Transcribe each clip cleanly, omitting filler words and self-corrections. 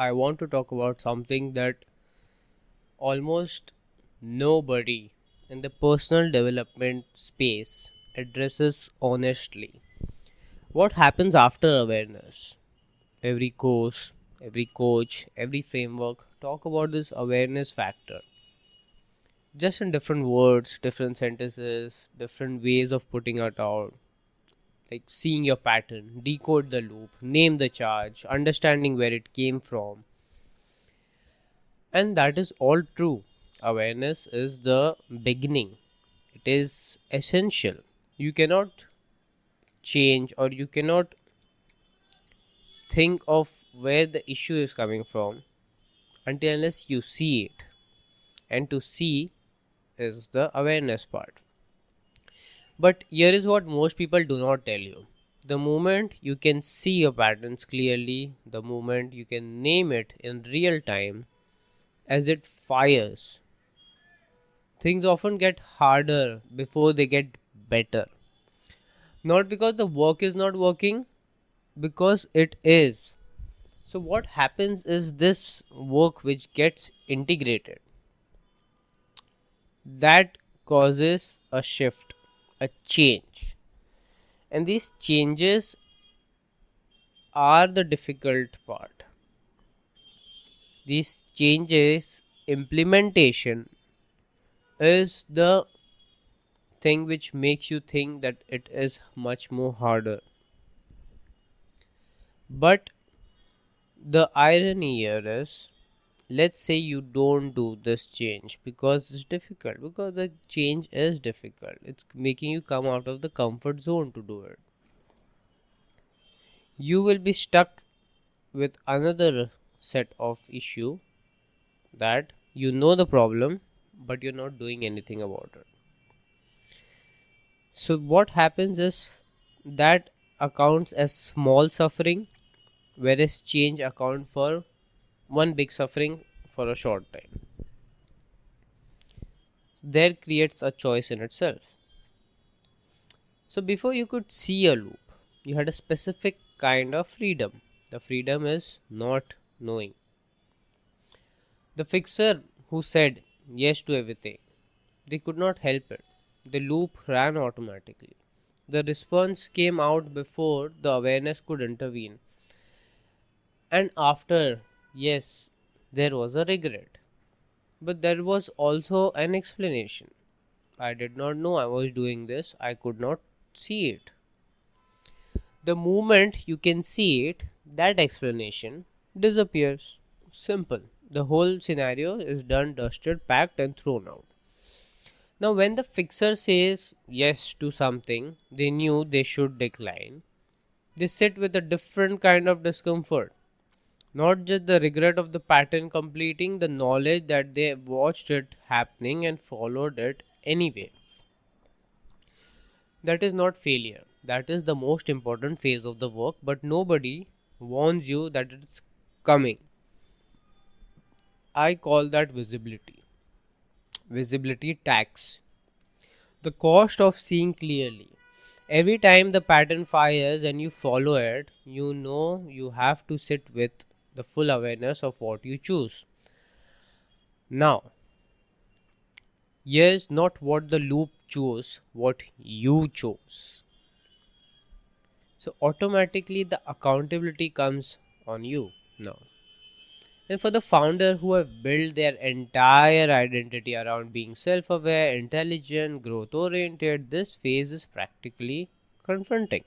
I want to talk about something that almost nobody in the personal development space addresses honestly. What happens after awareness? Every course, every coach, every framework talk about this awareness factor. Just in different words, different sentences, different ways of putting it out. Like seeing your pattern, decode the loop, name the charge, understanding where it came from. And that is all true. Awareness is the beginning, it is essential. You cannot change or you cannot think of where the issue is coming from until unless you see it. And to see is the awareness part. But here is what most people do not tell you. The moment you can see your patterns clearly, the moment you can name it in real time as it fires, things often get harder before they get better. Not because the work is not working, because it is. So, what happens is this work which gets integrated that causes a shift, a change. And these changes are the difficult part. These changes, implementation is the thing which makes you think that it is much more harder. But the irony here is, let's say you don't do this change because it's difficult, because the change is difficult. It's making you come out of the comfort zone to do it. You will be stuck with another set of issue that you know the problem but you're not doing anything about it. So what happens is that accounts as small suffering, whereas change account for one big suffering for a short time. There creates a choice in itself. So before you could see a loop, you had a specific kind of freedom. The freedom is not knowing. The fixer who said yes to everything, they could not help it. The loop ran automatically. The response came out before the awareness could intervene. And after, yes, there was a regret. But there was also an explanation. I did not know I was doing this, I could not see it. The moment you can see it, that explanation disappears. Simple. The whole scenario is done, dusted, packed, and thrown out. Now, when the fixer says yes to something they knew they should decline, they sit with a different kind of discomfort. Not just the regret of the pattern completing, the knowledge that they watched it happening and followed it anyway. That is not failure. That is the most important phase of the work, but nobody warns you that it's coming. I call that visibility. Visibility tax. The cost of seeing clearly. Every time the pattern fires and you follow it, you know you have to sit with the full awareness of what you choose. Now, here's not what the loop chose, what you chose. So automatically the accountability comes on you now. And for the founder who have built their entire identity around being self-aware, intelligent, growth-oriented, this phase is practically confronting.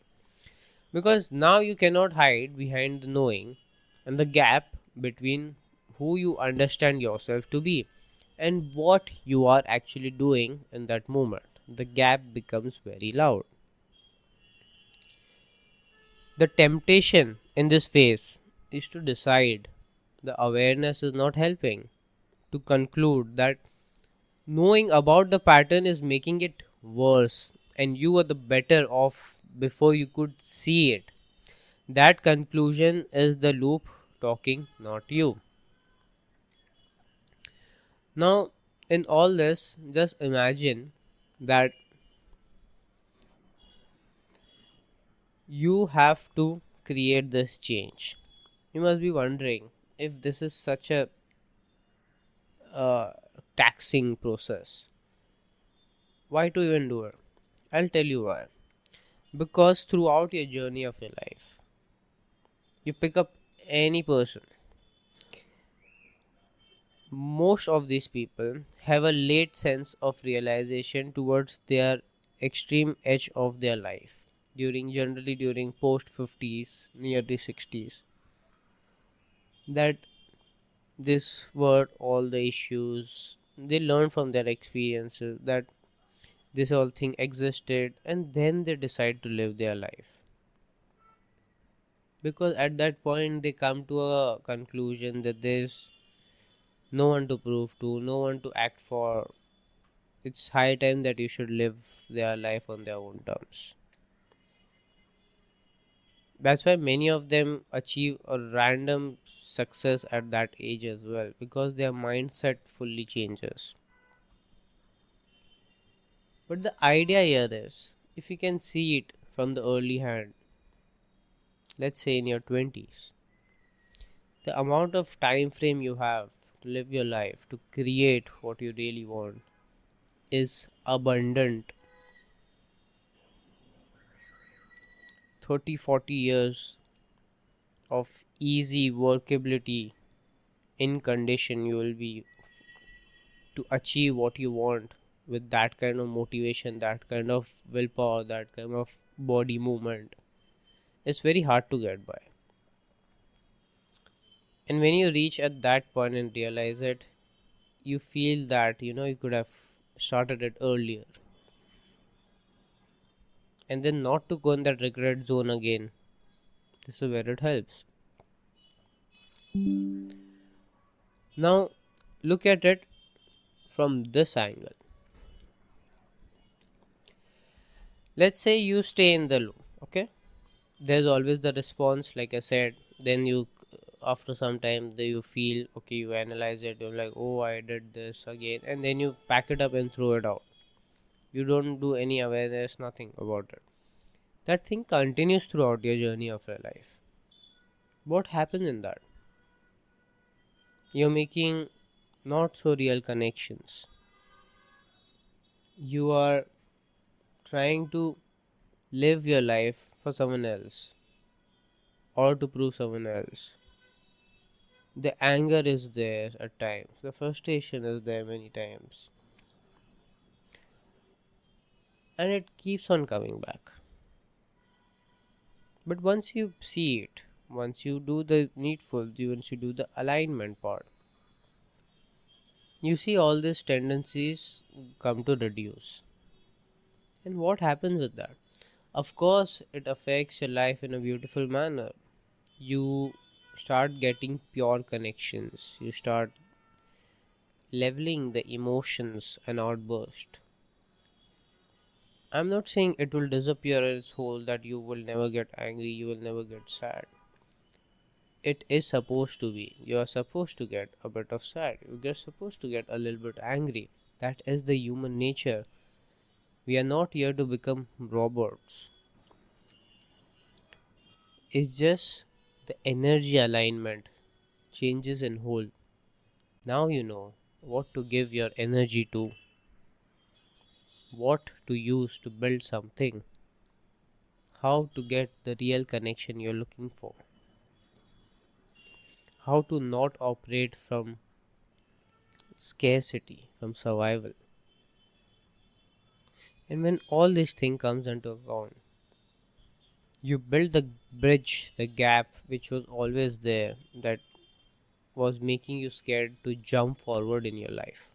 Because now you cannot hide behind the knowing and the gap between who you understand yourself to be and what you are actually doing in that moment. The gap becomes very loud. The temptation in this phase is to decide the awareness is not helping, to conclude that knowing about the pattern is making it worse and you are the better off before you could see it. That conclusion is the loop talking, not you. Now, in all this, just imagine that you have to create this change. You must be wondering, if this is such a uh, taxing process, why to even do it? I'll tell you why. Because throughout your journey of your life, you pick up any person, most of these people have a late sense of realization towards their extreme edge of their life, generally during post 50s, nearly 60s, that this were all the issues they learn from their experiences, that this whole thing existed, and then they decide to live their life. Because at that point they come to a conclusion that there's no one to prove to, no one to act for. It's high time that you should live their life on their own terms. That's why many of them achieve a random success at that age as well, because their mindset fully changes. But the idea here is, if you can see it from the early hand, let's say in your 20s, the amount of time frame you have to live your life, to create what you really want, is abundant. 30-40 years of easy workability in condition you will be to achieve what you want, with that kind of motivation, that kind of willpower, that kind of body movement. It's very hard to get by. And when you reach at that point and realize it, you feel that you could have started it earlier, and then not to go in that regret zone again. This is where it helps. Now look at it from this angle. Let's say you stay in the loop, okay? There's always the response, like I said. Then you, after some time, you feel okay, you analyze it, you're like, oh, I did this again, and then you pack it up and throw it out. You don't do any awareness, nothing about it. That thing continues throughout your journey of your life. What happens in that? You're making not so real connections. You are trying to live your life for someone else or to prove someone else. The anger is there at times, the frustration is there many times, and it keeps on coming back. But once you see it, once you do the needful, once you do the alignment part, you see all these tendencies come to reduce. And what happens with that? Of course, it affects your life in a beautiful manner. You start getting pure connections, you start leveling the emotions and outburst. I'm not saying it will disappear in its whole, that you will never get angry, you will never get sad. It is supposed to be. You are supposed to get a bit of sad. You're supposed to get a little bit angry. That is the human nature. We are not here to become robots. It's just the energy alignment changes in whole. Now you know what to give your energy to, what to use to build something, how to get the real connection you're looking for, how to not operate from scarcity, from survival. And when all this thing comes into account, you build the bridge, the gap which was always there, that was making you scared to jump forward in your life.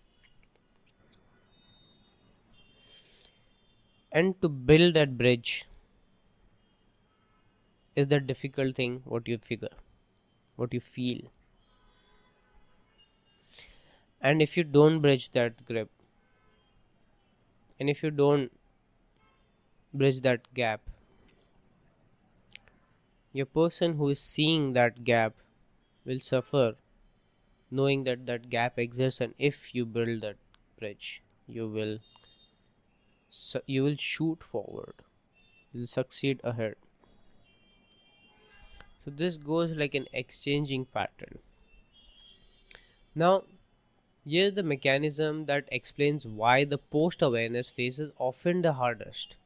And to build that bridge is the difficult thing, what you figure, what you feel. And if you don't bridge that grip, and if you don't bridge that gap, your person who is seeing that gap will suffer, knowing that that gap exists. And if you build that bridge, you will shoot forward, you'll succeed ahead. So this goes like an exchanging pattern. Now, here's the mechanism that explains why the post awareness phase is often the hardest.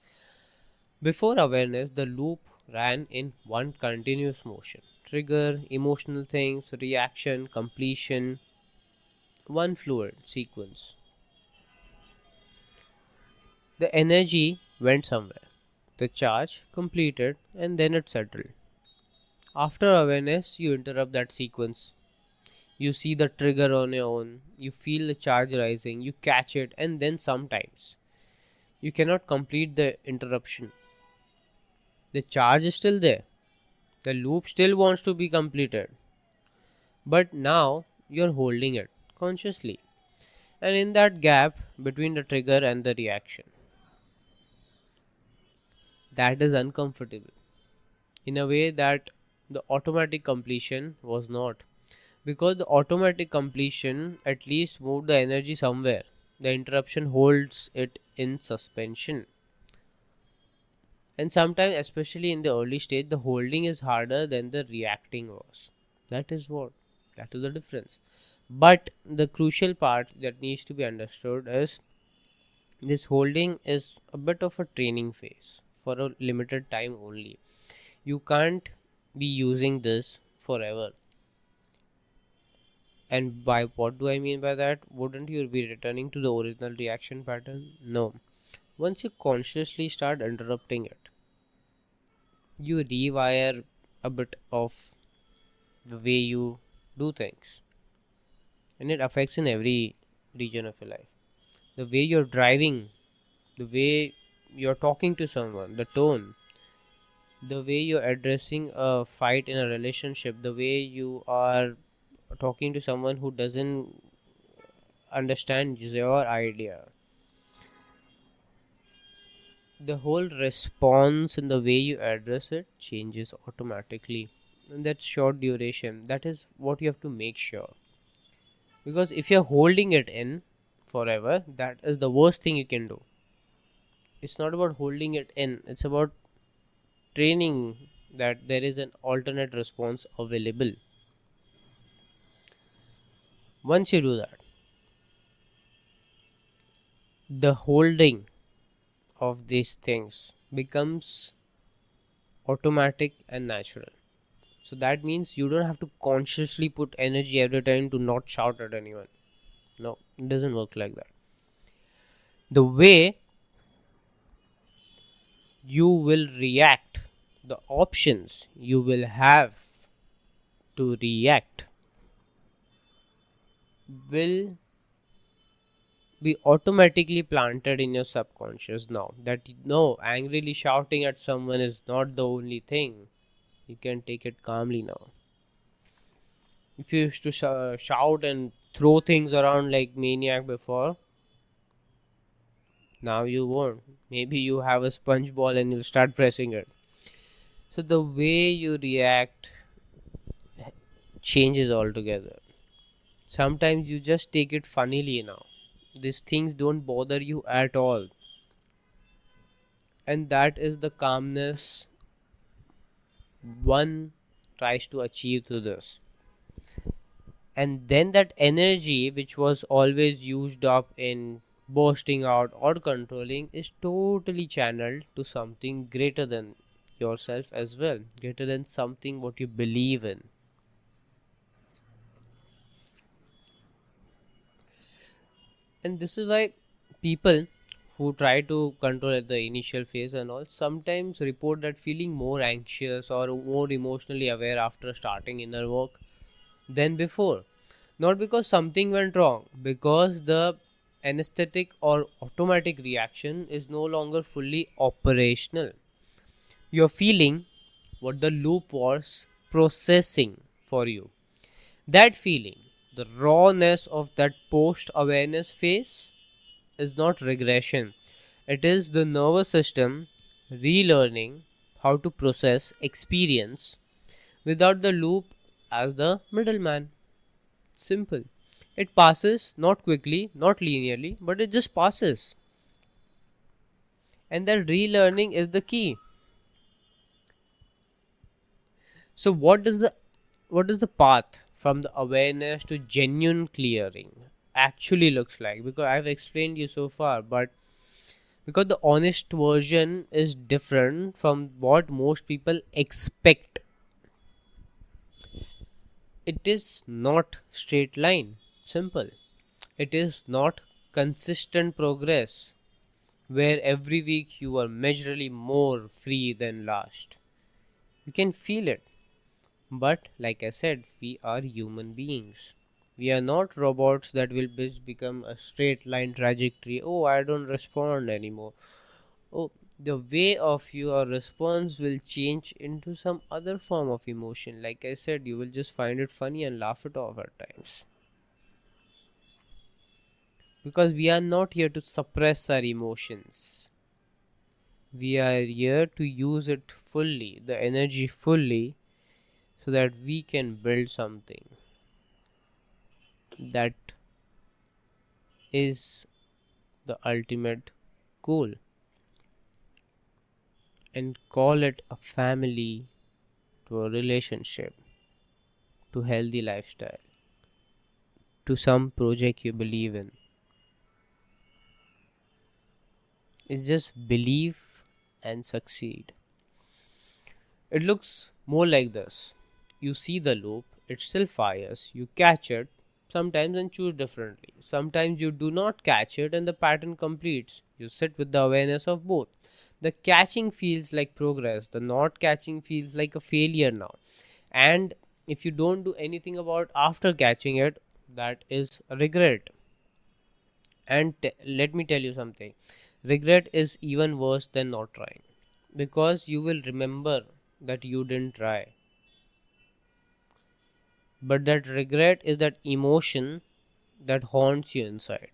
Before awareness, the loop ran in one continuous motion: trigger, emotional things, reaction, completion, one fluid sequence. The energy went somewhere, the charge completed, and then it settled. After awareness, you interrupt that sequence. You see the trigger on your own, you feel the charge rising, you catch it, and then sometimes you cannot complete the interruption. The charge is still there, the loop still wants to be completed, but now you're holding it consciously. And in that gap between the trigger and the reaction, that is uncomfortable in a way that the automatic completion was not. Because the automatic completion at least moved the energy somewhere, the interruption holds it in suspension. And sometimes, especially in the early stage, the holding is harder than the reacting was. That is the difference. But the crucial part that needs to be understood is this holding is a bit of a training phase for a limited time only. You can't be using this forever. And by what do I mean by that? Wouldn't you be returning to the original reaction pattern? No. Once you consciously start interrupting it, you rewire a bit of the way you do things, and it affects in every region of your life. The way you're driving, the way you're talking to someone, the tone, the way you're addressing a fight in a relationship, the way you are talking to someone who doesn't understand your idea, the whole response and the way you address it changes automatically. And that short duration, that is what you have to make sure. Because if you're holding it in forever, that is the worst thing you can do. It's not about holding it in, it's about training that there is an alternate response available. Once you do that, the holding of these things becomes automatic and natural. So that means you don't have to consciously put energy every time to not shout at anyone. No, it doesn't work like that. The way you will react, the options you will have to react will be automatically planted in your subconscious now. That no, angrily shouting at someone is not the only thing. You can take it calmly now. If you used to shout and throw things around like maniac before, now you won't. Maybe you have a sponge ball and you'll start pressing it. So the way you react changes altogether. Sometimes you just take it funnily now. These things don't bother you at all. And that is the calmness one tries to achieve through this. And then that energy which was always used up in bursting out or controlling is totally channeled to something greater than yourself as well, greater than something what you believe in. And this is why people who try to control at the initial phase and all sometimes report that feeling more anxious or more emotionally aware after starting inner work than before. Not because something went wrong, because the anesthetic or automatic reaction is no longer fully operational. You're feeling what the loop was processing for you. That feeling, the rawness of that post awareness phase, is not regression. It is the nervous system relearning how to process experience without the loop as the middleman. Simple. It passes not quickly, not linearly, but it just passes. And that relearning is the key. So what is the path from the awareness to genuine clearing actually looks like, because I've explained you so far, but because the honest version is different from what most people expect. It is not straight line, simple. It is not consistent progress where every week you are measurably more free than last. You can feel it. But like I said, we are human beings. We are not robots that will become a straight line trajectory. Oh, I don't respond anymore. Oh, the way of your response will change into some other form of emotion. Like I said, you will just find it funny and laugh it off at times. Because we are not here to suppress our emotions. We are here to use it fully, the energy fully, so that we can build something that is the ultimate goal, and call it a family, to a relationship, to healthy lifestyle, to some project you believe in. It's just believe and succeed. It looks more like this. You see the loop, it still fires, you catch it sometimes and choose differently. Sometimes you do not catch it and the pattern completes. You sit with the awareness of both. The catching feels like progress, the not catching feels like a failure now. And if you don't do anything about after catching it, that is a regret. And let me tell you something, regret is even worse than not trying, because you will remember that you didn't try. But that regret is that emotion that haunts you inside.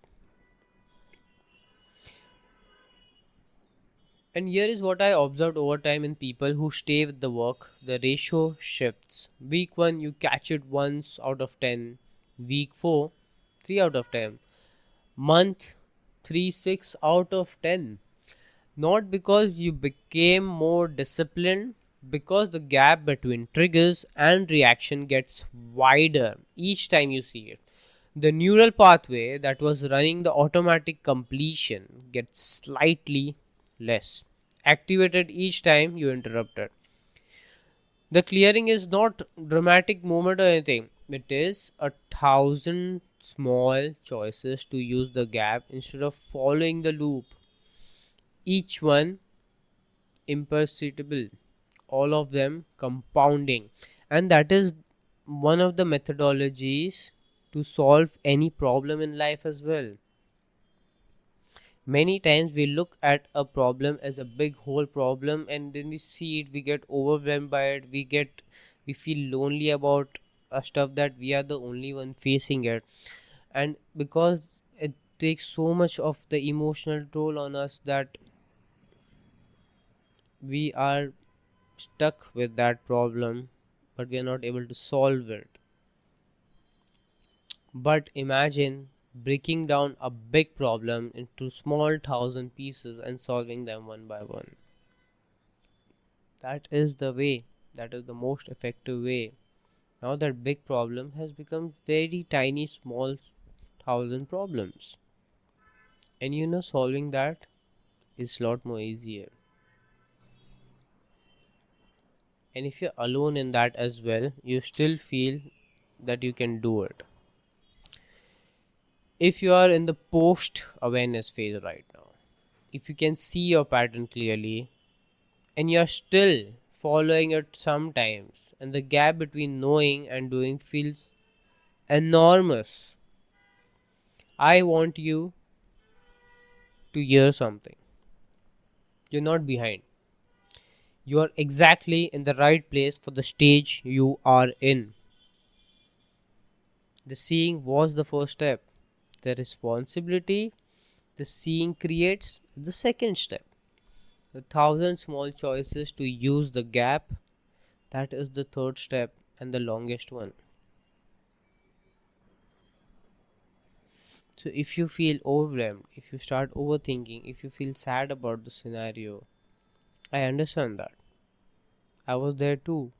And here is what I observed over time in people who stay with the work. The ratio shifts. Week 1, you catch it once out of 10. Week 4, 3 out of 10. Month 3, 6 out of 10. Not because you became more disciplined, because the gap between triggers and reaction gets wider each time you see it. The neural pathway that was running the automatic completion gets slightly less activated each time you interrupt it. The clearing is not dramatic moment or anything. It is 1,000 small choices to use the gap instead of following the loop. Each one imperceptible, all of them compounding, and that is one of the methodologies to solve any problem in life as well. Many times we look at a problem as a big whole problem, and then we see it, we get overwhelmed by it, we feel lonely about stuff that we are the only one facing it. And because it takes so much of the emotional toll on us, that we are stuck with that problem, but we are not able to solve it. But imagine breaking down a big problem into small thousand pieces and solving them one by one. That is the way, that is the most effective way. Now that big problem has become very tiny, small thousand problems. And solving that is a lot more easier. And if you're alone in that as well, you still feel that you can do it. If you are in the post awareness phase right now, if you can see your pattern clearly and you're still following it sometimes, and the gap between knowing and doing feels enormous, I want you to hear something. You're not behind. You are exactly in the right place for the stage you are in. The seeing was the first step. The responsibility the seeing creates the second step. The 1,000 small choices to use the gap, that is the third step and the longest one. So if you feel overwhelmed, if you start overthinking, if you feel sad about the scenario, I understand that. I was there too.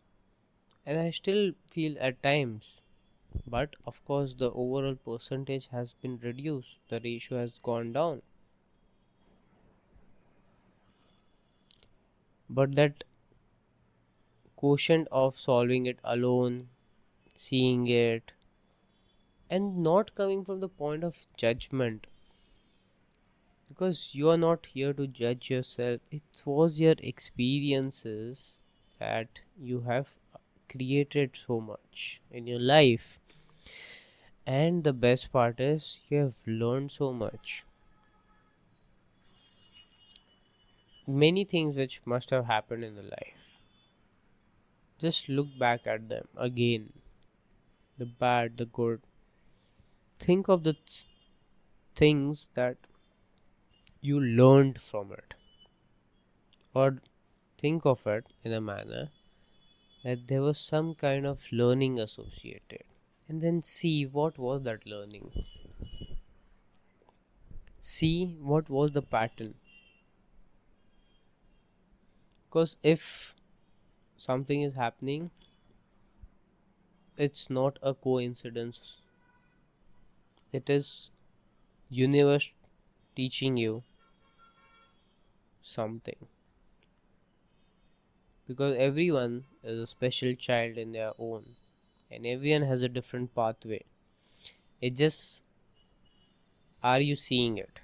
And I still feel at times. But of course, the overall percentage has been reduced, the ratio has gone down. But that quotient of solving it alone, seeing it, and not coming from the point of judgment, because you are not here to judge yourself, it was your experiences that you have created so much in your life. And the best part is, you have learned so much. Many things which must have happened in the life. Just look back at them again, the bad, the good. Think of the things that you learned from it, or think of it in a manner that there was some kind of learning associated, and then see what was that learning. See what was the pattern. Because if something is happening, it's not a coincidence, it is universe teaching you something. Because everyone is a special child in their own, and everyone has a different pathway. It just, are you seeing it,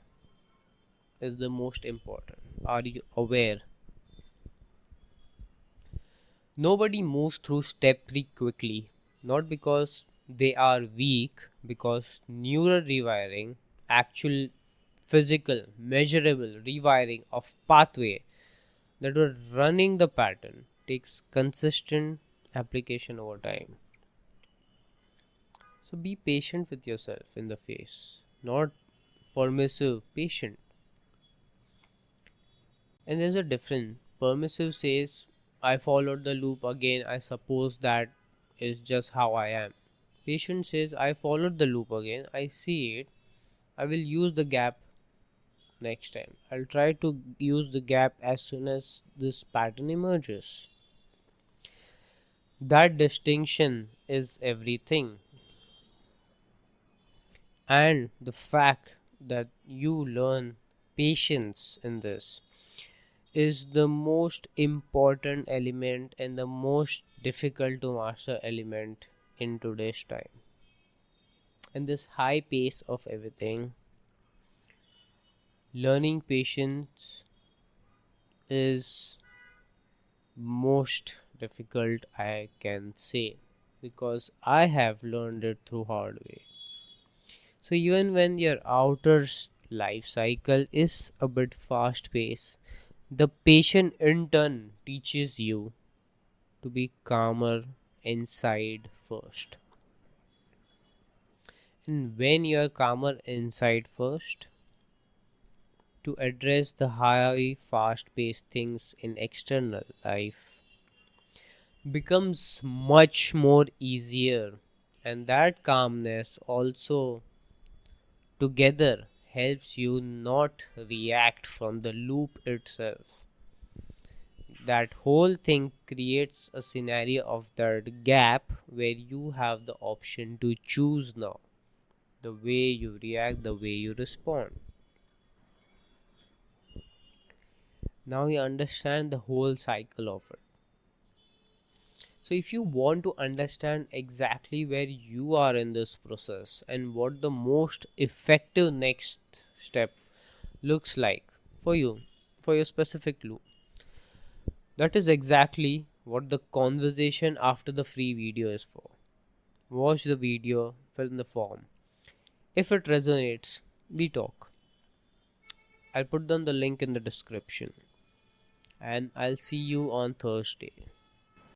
is the most important. Are you aware? Nobody moves through step 3 quickly, not because they are weak, because neural rewiring, actual physical measurable rewiring of pathway that were running the pattern, takes consistent application over time. So be patient with yourself in the face, not permissive, patient. And there's a difference. Permissive says, I followed the loop again, I suppose that is just how I am. Patient says, I followed the loop again, I see it, I will use the gap next time. I'll try to use the gap as soon as this pattern emerges. That distinction is everything. And the fact that you learn patience in this is the most important element and the most difficult to master element in today's time. And this high pace of everything, learning patience is most difficult, I can say, because I have learned it through hard way. So even when your outer life cycle is a bit fast paced, the patient in turn teaches you to be calmer inside first. And when you are calmer inside first, to address the high fast paced things in external life becomes much more easier. And that calmness also together helps you not react from the loop itself. That whole thing creates a scenario of that gap where you have the option to choose now the way you react, the way you respond. Now you understand the whole cycle of it. So if you want to understand exactly where you are in this process and what the most effective next step looks like for you, for your specific loop, that is exactly what the conversation after the free video is for. Watch the video, fill in the form. If it resonates, we talk. I'll put down the link in the description. And I'll see you on Thursday.